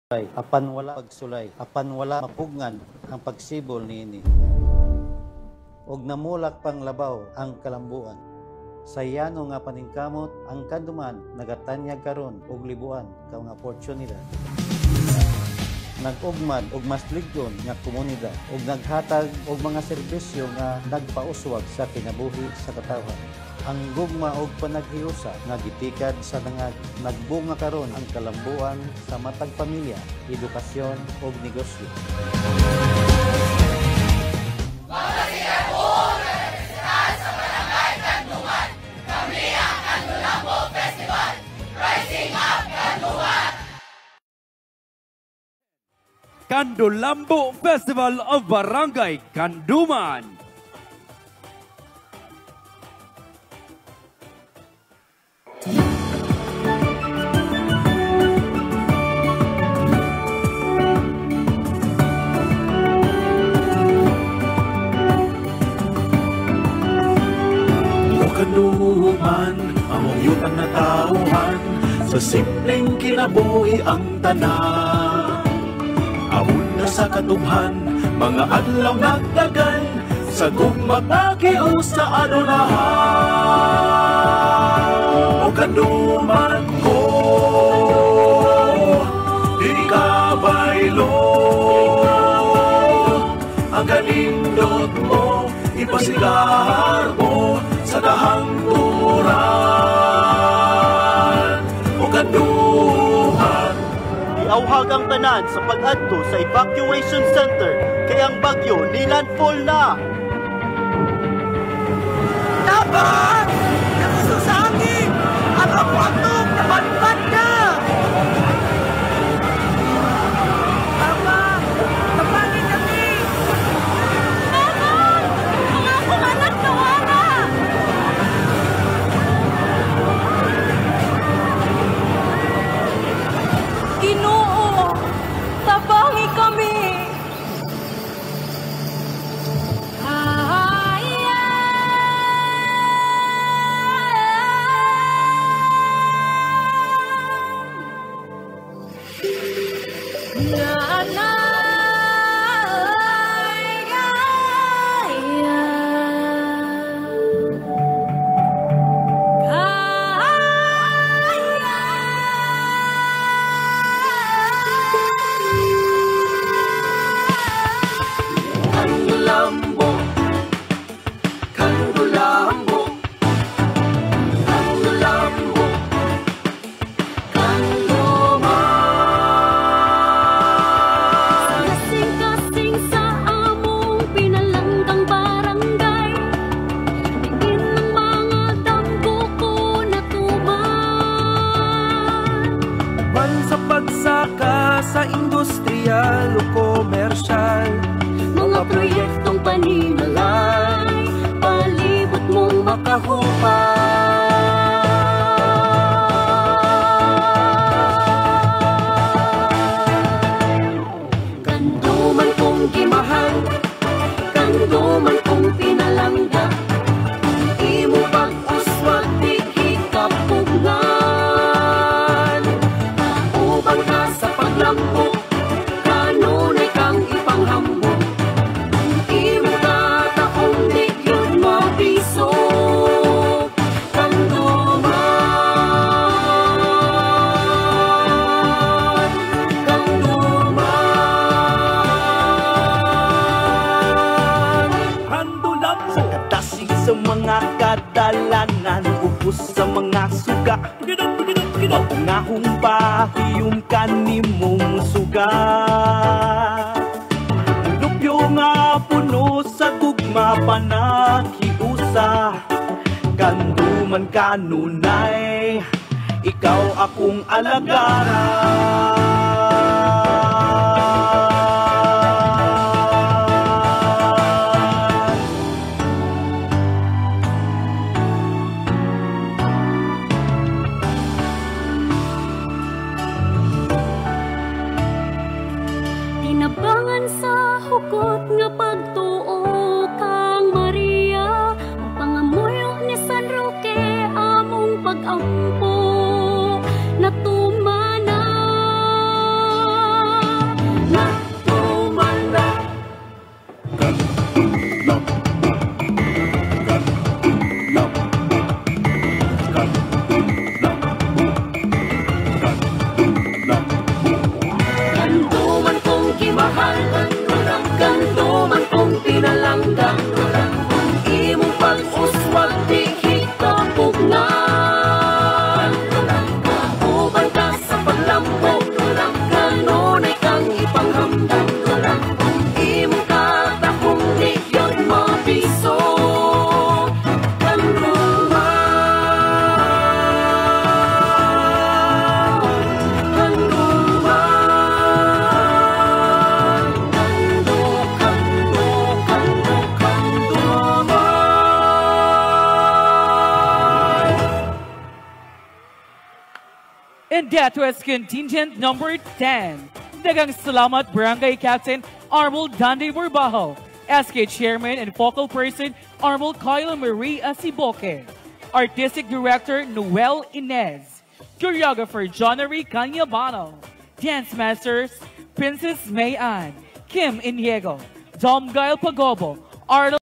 apan wala pagsulay, apan wala mapugngan ang pagsibol niini. Og namulak pang labaw ang kalambuan. Sayano nga paningkamot ang kanduman nagatanyag karon og libuan ka mga oportunidad. Nag-ugmad og mas ligyon nga komunidad ug naghatag og mga serbisyo nga nagpauswag sa kinabuhi sa katawhan. Ang gugma og panaghiusa nga gitikad sa dangag nagbunga karon ang kalambuan sa matag pamilya, edukasyon ug negosyo. Sa Barangay Kanduman, kami ang Kandulambo Festival, Rising Up Kanduman! Kandulambo Festival of Barangay Kanduman. Kanduman, among yutang na tauhan, sa simpleng kinabuhi ang tanan. Amon na sa katubhan, mga adlaw nagdagan, sa gugma pakiusa anunahan. O kanduman ko, di ka baylo, ang kalindot mo, ipasigar mo, sa dahang turan o kanduhan. Iauhag ang tanan sa pag-adto sa evacuation center kay ang bagyo nilandfall na. Dapat! Nagusto sa akin! Ang akwatong nabalibad na! Tama! Tapangin kami! Tama! Mga akong anak nawala! Ginoo! Tabangi kami! Ngahong pahiyom kanimong suga, lupyo nga puno sa gugma panakiusa. Kanduman kanunay, ikaw akong alagaran. Tinabangan sa hugot nga pagtuo kang Maria, ang pangamuyo ni San Roque among pag-ampo natumanan. That was contingent number 10. Dagang salamat Barangay Captain Armel Dande Burbajo, SK Chairman and Focal Person Armel Kyla Marie Asiboque, Artistic Director Noel Inez, Choreographer Johnnery Canyabano, Dance Masters Princess May Ann, Kim Iniego, Dom Gail Pagobo, Arnold